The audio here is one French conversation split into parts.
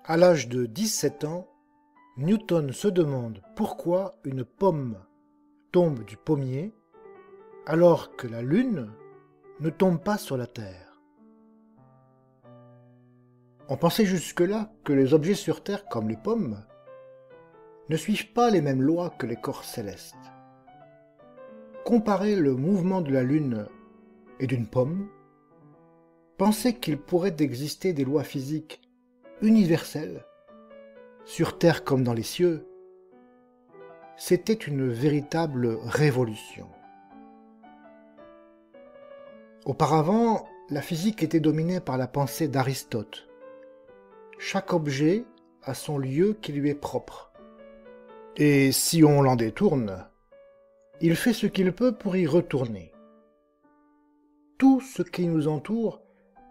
À l'âge de 17 ans, Newton se demande pourquoi une pomme tombe du pommier alors que la Lune ne tombe pas sur la Terre. On pensait jusque-là que les objets sur Terre, comme les pommes, ne suivent pas les mêmes lois que les corps célestes. Comparer le mouvement de la Lune et d'une pomme, penser qu'il pourrait exister des lois physiques universelles, sur Terre comme dans les cieux, c'était une véritable révolution. Auparavant, la physique était dominée par la pensée d'Aristote. Chaque objet a son lieu qui lui est propre. Et si on l'en détourne, il fait ce qu'il peut pour y retourner. Tout ce qui nous entoure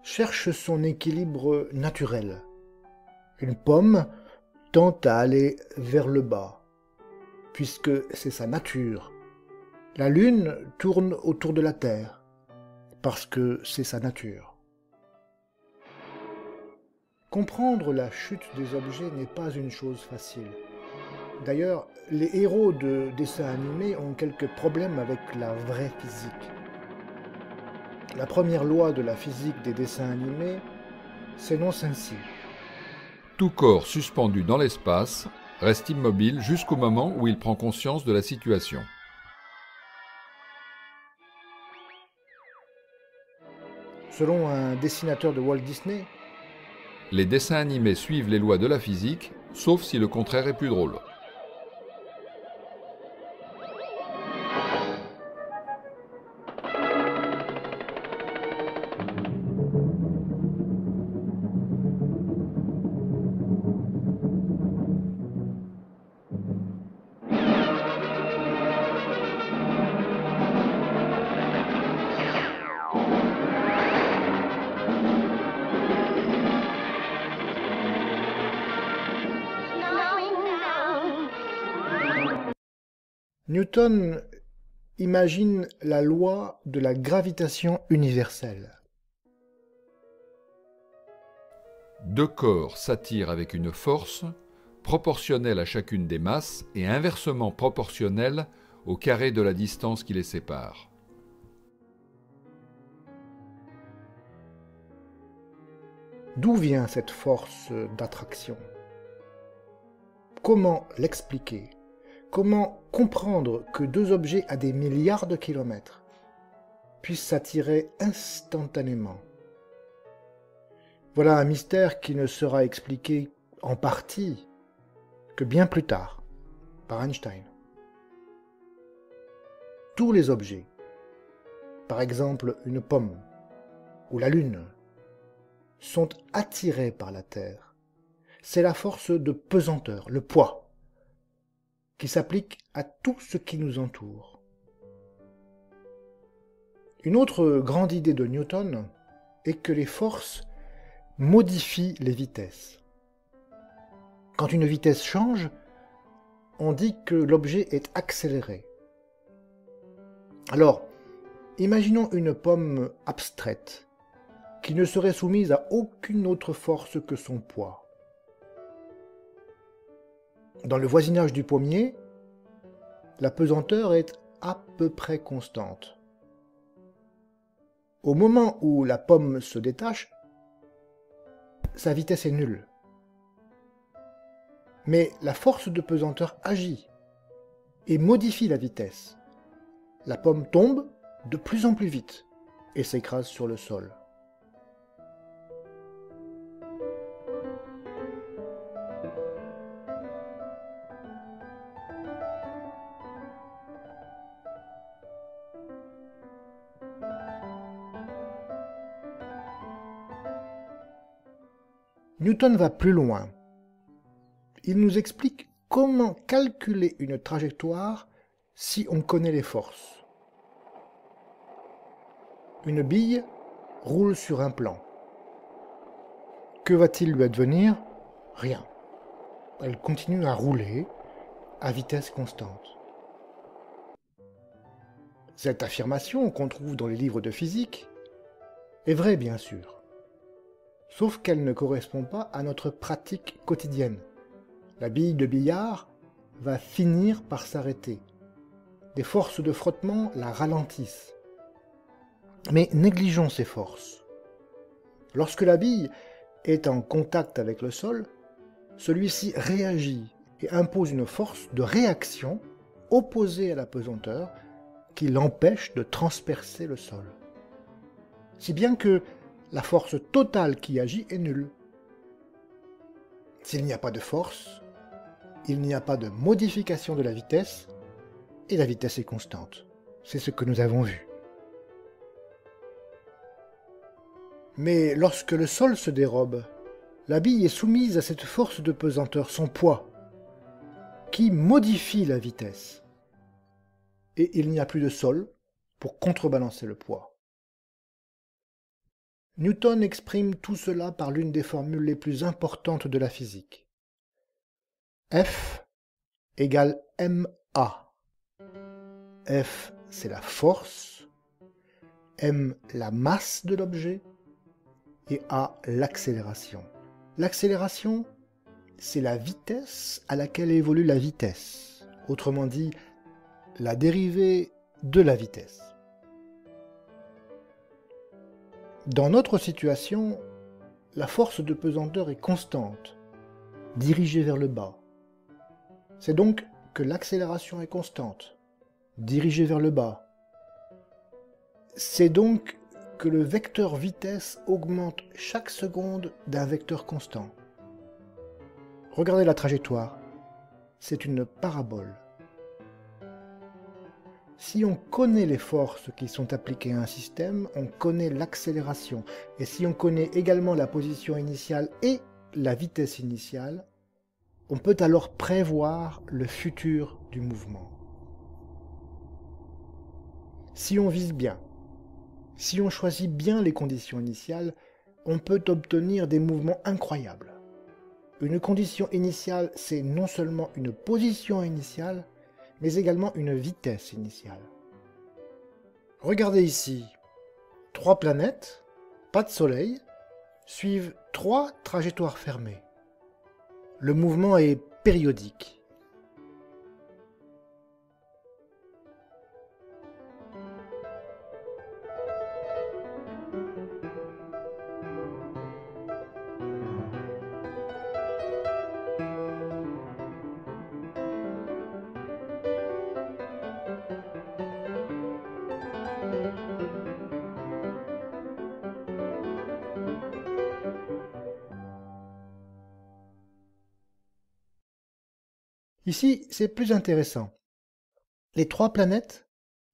cherche son équilibre naturel. Une pomme tend à aller vers le bas, puisque c'est sa nature. La Lune tourne autour de la Terre, parce que c'est sa nature. Comprendre la chute des objets n'est pas une chose facile. D'ailleurs, les héros de dessins animés ont quelques problèmes avec la vraie physique. La première loi de la physique des dessins animés s'énonce ainsi. Tout corps suspendu dans l'espace reste immobile jusqu'au moment où il prend conscience de la situation. Selon un dessinateur de Walt Disney, Les dessins animés suivent les lois de la physique, sauf si le contraire est plus drôle. Newton imagine la loi de la gravitation universelle. Deux corps s'attirent avec une force proportionnelle à chacune des masses et inversement proportionnelle au carré de la distance qui les sépare. D'où vient cette force d'attraction? Comment l'expliquer? Comment comprendre que deux objets à des milliards de kilomètres puissent s'attirer instantanément? Voilà un mystère qui ne sera expliqué en partie que bien plus tard par Einstein. Tous les objets, par exemple une pomme ou la Lune, sont attirés par la Terre. C'est la force de pesanteur, le poids, qui s'applique à tout ce qui nous entoure. Une autre grande idée de Newton est que les forces modifient les vitesses. Quand une vitesse change, on dit que l'objet est accéléré. Alors, imaginons une pomme abstraite qui ne serait soumise à aucune autre force que son poids. Dans le voisinage du pommier, la pesanteur est à peu près constante. Au moment où la pomme se détache, sa vitesse est nulle. Mais la force de pesanteur agit et modifie la vitesse. La pomme tombe de plus en plus vite et s'écrase sur le sol. Newton va plus loin. Il nous explique comment calculer une trajectoire si on connaît les forces. Une bille roule sur un plan. Que va-t-il lui advenir? Rien. Elle continue à rouler à vitesse constante. Cette affirmation qu'on trouve dans les livres de physique est vraie bien sûr. sauf qu'elle ne correspond pas à notre pratique quotidienne. La bille de billard va finir par s'arrêter. Des forces de frottement la ralentissent. Mais négligeons ces forces. Lorsque la bille est en contact avec le sol, celui-ci réagit et impose une force de réaction opposée à la pesanteur qui l'empêche de transpercer le sol. Si bien que la force totale qui agit est nulle. S'il n'y a pas de force, il n'y a pas de modification de la vitesse, et la vitesse est constante. C'est ce que nous avons vu. Mais lorsque le sol se dérobe, la bille est soumise à cette force de pesanteur, son poids, qui modifie la vitesse. Et il n'y a plus de sol pour contrebalancer le poids. Newton exprime tout cela par l'une des formules les plus importantes de la physique. F égale ma. F, c'est la force, m, la masse de l'objet, et a, l'accélération. L'accélération, c'est la vitesse à laquelle évolue la vitesse. Autrement dit, la dérivée de la vitesse. Dans notre situation, la force de pesanteur est constante, dirigée vers le bas. C'est donc que l'accélération est constante, dirigée vers le bas. C'est donc que le vecteur vitesse augmente chaque seconde d'un vecteur constant. Regardez la trajectoire, c'est une parabole. Si on connaît les forces qui sont appliquées à un système, on connaît l'accélération. Et si on connaît également la position initiale et la vitesse initiale, on peut alors prévoir le futur du mouvement. Si on vise bien, si on choisit bien les conditions initiales, on peut obtenir des mouvements incroyables. Une condition initiale, c'est non seulement une position initiale, mais également une vitesse initiale. Regardez ici, 3 planètes, pas de soleil, suivent 3 trajectoires fermées. Le mouvement est périodique. Ici, c'est plus intéressant. Les 3 planètes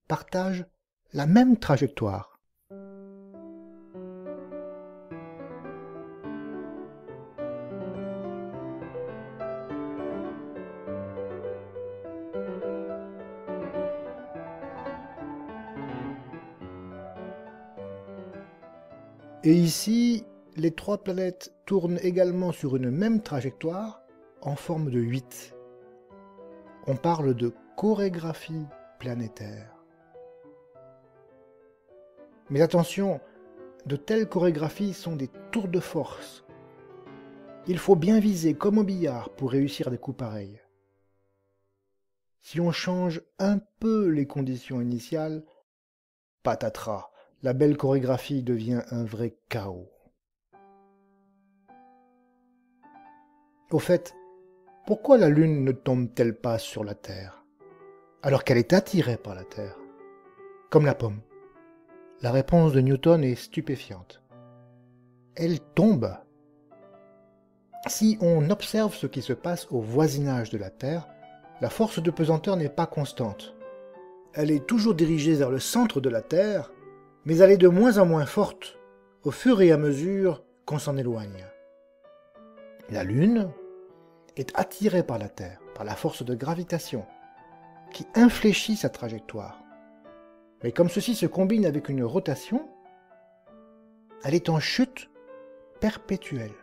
partagent la même trajectoire. Et ici, les 3 planètes tournent également sur une même trajectoire en forme de 8. On parle de chorégraphie planétaire. Mais attention, de telles chorégraphies sont des tours de force. Il faut bien viser comme au billard pour réussir des coups pareils. Si on change un peu les conditions initiales, patatras, la belle chorégraphie devient un vrai chaos. Au fait, pourquoi la Lune ne tombe-t-elle pas sur la Terre, alors qu'elle est attirée par la Terre, comme la pomme? La réponse de Newton est stupéfiante. Elle tombe. Si on observe ce qui se passe au voisinage de la Terre, la force de pesanteur n'est pas constante. Elle est toujours dirigée vers le centre de la Terre, mais elle est de moins en moins forte au fur et à mesure qu'on s'en éloigne. La Lune est attirée par la Terre, par la force de gravitation, qui infléchit sa trajectoire. Mais comme ceci se combine avec une rotation, elle est en chute perpétuelle,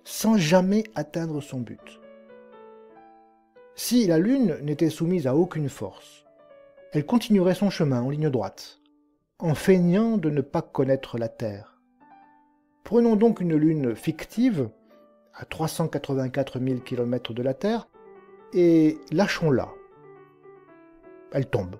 sans jamais atteindre son but. Si la Lune n'était soumise à aucune force, elle continuerait son chemin en ligne droite, en feignant de ne pas connaître la Terre. Prenons donc une Lune fictive, à 384 000 km de la Terre, et lâchons-la. Elle tombe.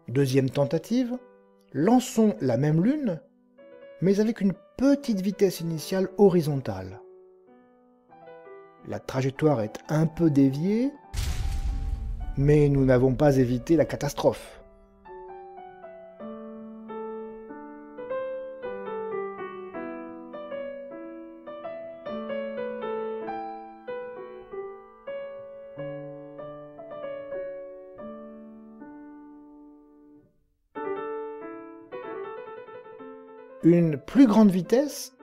Deuxième tentative, lançons la même Lune, mais avec une petite vitesse initiale horizontale. La trajectoire est un peu déviée, mais nous n'avons pas évité la catastrophe. Une plus grande vitesse,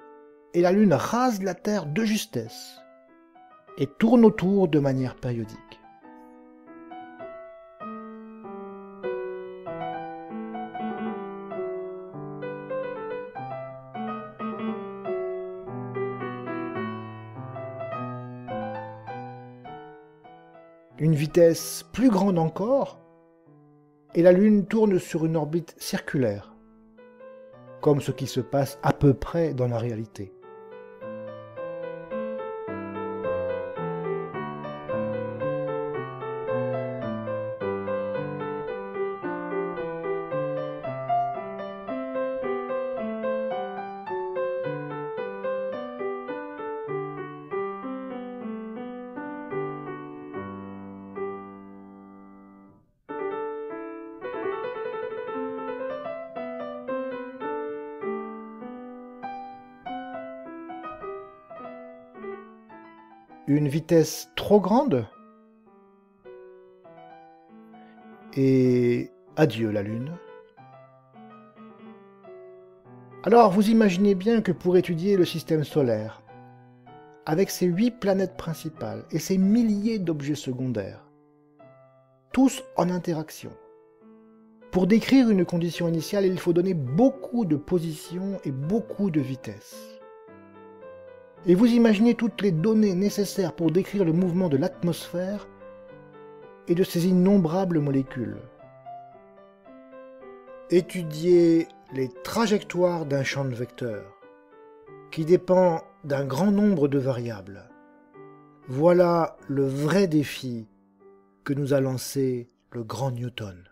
et la Lune rase la Terre de justesse et tourne autour de manière périodique. Une vitesse plus grande encore, et la Lune tourne sur une orbite circulaire, comme ce qui se passe à peu près dans la réalité. Une vitesse trop grande, et adieu la Lune. Alors vous imaginez bien que pour étudier le système solaire, avec ses 8 planètes principales et ses milliers d'objets secondaires, tous en interaction, pour décrire une condition initiale, il faut donner beaucoup de positions et beaucoup de vitesses. Et vous imaginez toutes les données nécessaires pour décrire le mouvement de l'atmosphère et de ses innombrables molécules. Étudier les trajectoires d'un champ de vecteurs, qui dépend d'un grand nombre de variables. Voilà le vrai défi que nous a lancé le grand Newton.